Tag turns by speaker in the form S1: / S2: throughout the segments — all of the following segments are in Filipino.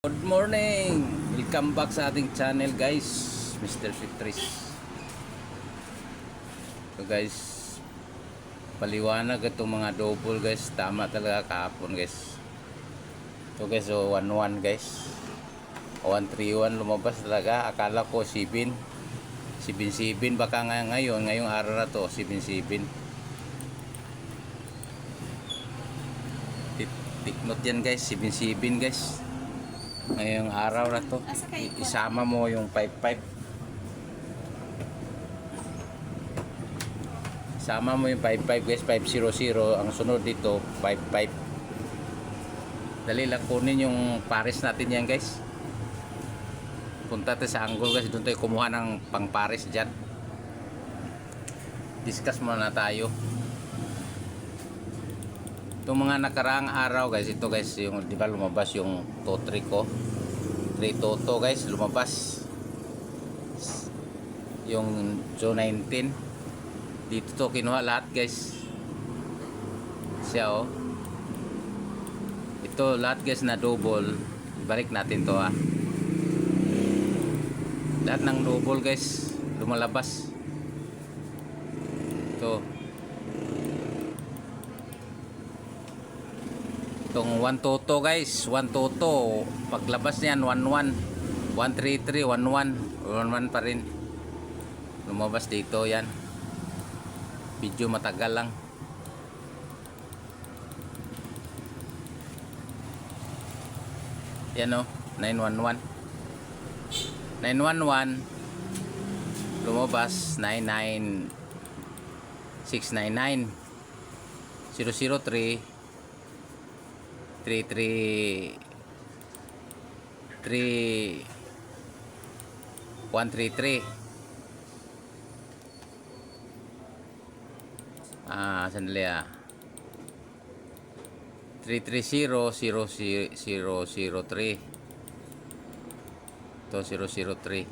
S1: Good morning! Welcome back sa ating channel guys, Mr. Fitris. So guys, paliwanag itong mga double guys. Tama talaga kahapon guys. So guys, so 1-1 guys, 1-3-1 lumabas talaga. Akala ko 7-7 baka ngayong araw na to 7-7. Tiknot yan guys, 7-7 guys. Ngayong araw na to, isama mo yung 5-5. Isama mo yung 5-5 guys, 5-0-0. Ang sunod dito, 5-5. Dali lang kunin yung pares natin yan guys. Punta tayo sa angle guys, doon tayo kumuha ng pang pares dyan. Discuss muna tayo. Itong mga nakaraang araw guys, ito guys, yung di ba lumabas yung totri ko. 3 toto guys, lumabas. Yung June 19. Dito to kinuha lahat guys. Siya oh. Ito lahat guys na double. Balik natin to ah. Lahat ng double guys, lumalabas. Ito. Itong 1 toto guys, 1 toto paglabas niyan 1-1, 1-3-3, 1-1, 1-1 pa rin lumabas dito. Yan video matagal lang. Yan o, 9-1-1, 9-1-1 lumabas, 9-9, 6-9-9, 0-0-3, 3-3, 1-3-3. Sandali ah. 3-3-0, 0-0-0-3. Ito 0-0-3.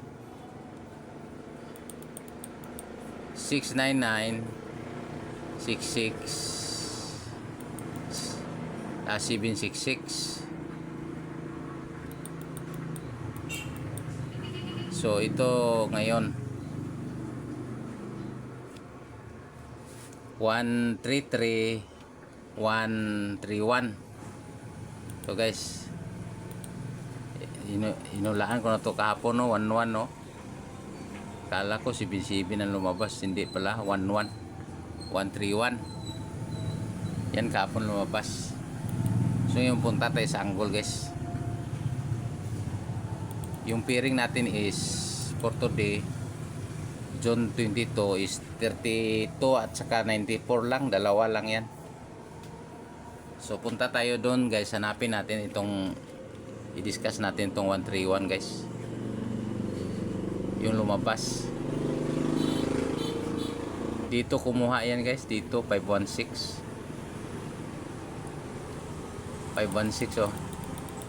S1: 6-9-9, 6-6. 766. So ito ngayon 133, 131. So guys, inulaan ko na to kahapon no, 1-1 no. Kala ko 7-7 ang lumabas, hindi pala 1-1, 131. Yan kahapon lumabas. So yung punta tayo sa angle guys. Yung pairing natin is for today, June 22 is 32 at saka 94 lang, dalawa lang yan. So punta tayo doon guys, hanapin natin itong, i-discuss natin itong 131 guys, yung lumabas dito. Kumuha yan guys dito, 516 oh.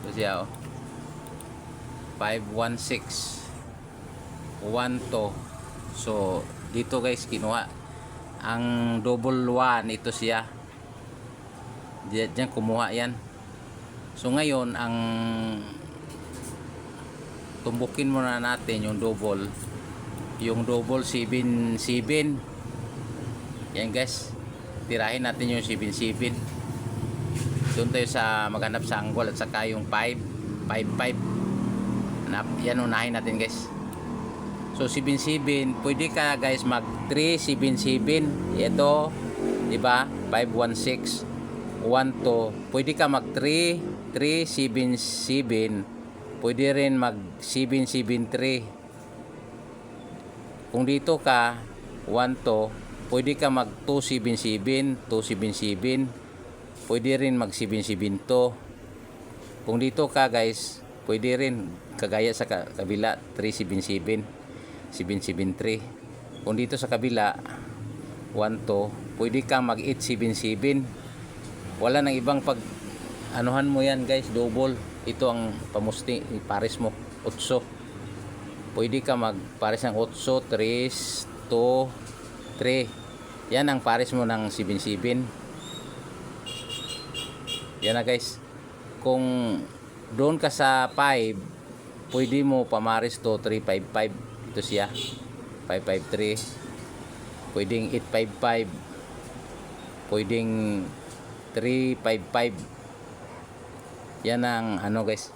S1: So siya oh, 516 1-2. So dito guys kinuha ang double 1, ito siya diyan, kumuha yan. So ngayon ang tumbukin muna natin yung double 7-7 yan guys. Tirahin natin yung 7-7. Doon tayo sa maghanap sa angle at saka yung 5-5. Yan unahin natin guys. So 7-7, pwede ka guys mag 3-7-7. Ito, di ba? 5-1-6, 1-2. Pwede ka mag 3-7-7. Pwede rin mag 7-7-3. Kung dito ka 1-2, pwede ka mag 2-7-7, 2-7-7. Pwede rin mag 7-7-2. Kung dito ka guys, pwede rin kagaya sa kabila 3-7-7, 7-7-3. Kung dito sa kabila 1-2, pwede ka mag 8-7-7. Wala nang ibang pag anuhan mo yan guys, double. Ito ang pamusti, pares mo 8. Pwede ka mag pares ng 8, 3, 2, 3. Yan ang pares mo ng 7-7. Yan na guys. Kung doon ka sa 5, pwede mo pamaris to 355. Ito siya. 553. Pwedeng 855. Pwedeng 355. Yan ang ano guys.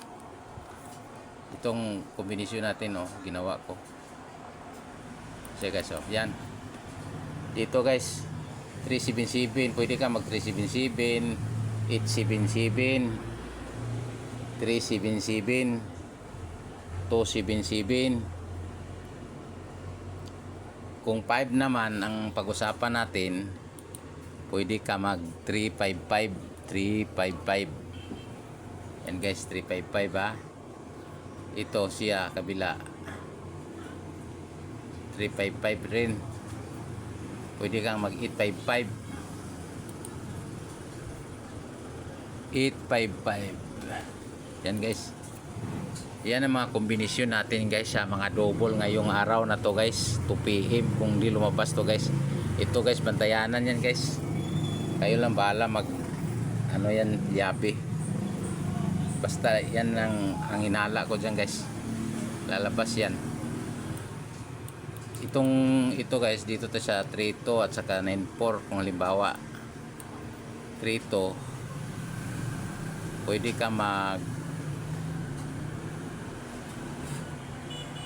S1: Itong kombinasyon natin, oh, ginawa ko. So guys, oh, yan. Dito guys, 377, pwede ka mag 377, 877, 377, 277. Kung 5 naman ang pag-usapan natin, pwede ka mag 355, 355. Yan guys, 355 ha. Ito siya kabila, 355 rin. Pwede kang mag 855, 855. Yan guys, yan ang mga kombinasyon natin guys sa mga double ngayong araw na to guys, 2 PM kung di lumabas to guys. Ito guys, bantayanan yan guys, kayo lang bahala mag ano yan, yabi. Basta yan ang hinala ko dyan guys, lalabas yan. Ito guys, dito to sa 32 at saka 94. Kung halimbawa 32, pwede ka mag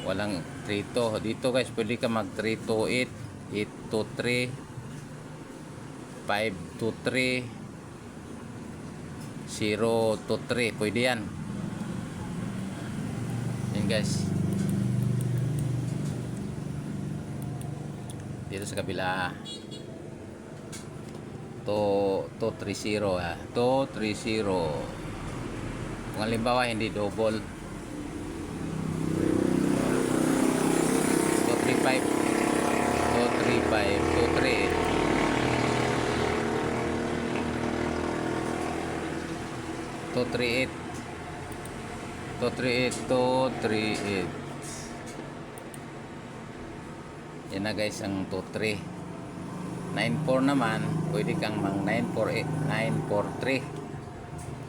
S1: walang 32 dito guys, pwede ka mag 328, 823, 523, 023. Pwede yan. Yan guys. Dito sa kabila, 230 ha. 230. Kung halimbawa hindi double, 235, 235, 238, 238, 238. Yan na guys ang 23. 94 naman, pwede kang mang 948, 943.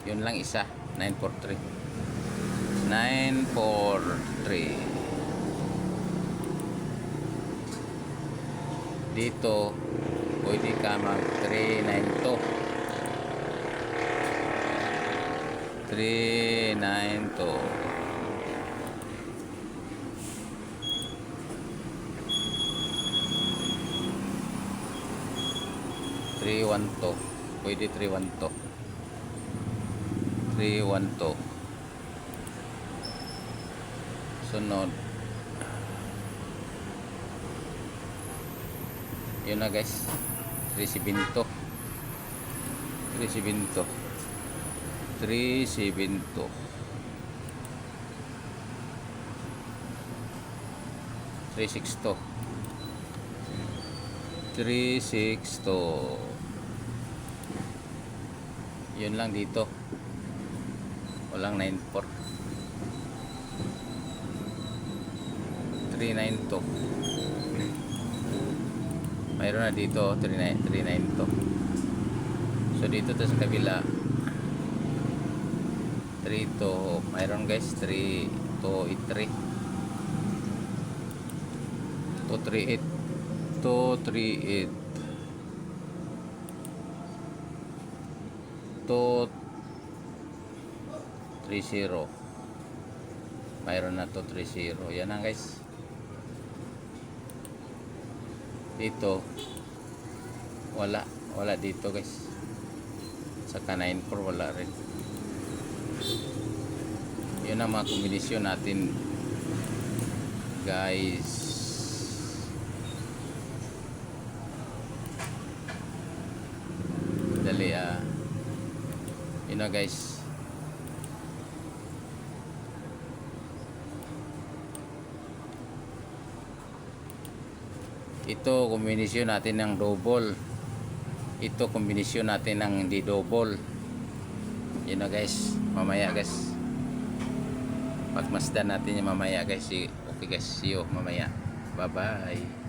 S1: Yun lang isa, 943. 943. Dito pwede ka mag 392. 392. Pwede 312. 312. Sunod. Yun na guys. 372. 372. 372. 362. 362. Yun lang dito. Walang 94. 392. Mayroon na dito 392. So dito to sa kabila 32. Mayroon guys 3283. 238. 238. 230. Mayroon na 230. Yan na guys. Dito wala dito guys. Saka 94 wala rin. Yun ang mga kombinasyon natin guys. Dali yun na guys. Ito kombinasyon natin ng double. Ito kombinasyon natin ng hindi double. Yun na guys. Mamaya guys, pagmasdan natin yung mamaya guys. Okay guys, see you mamaya. Bye bye.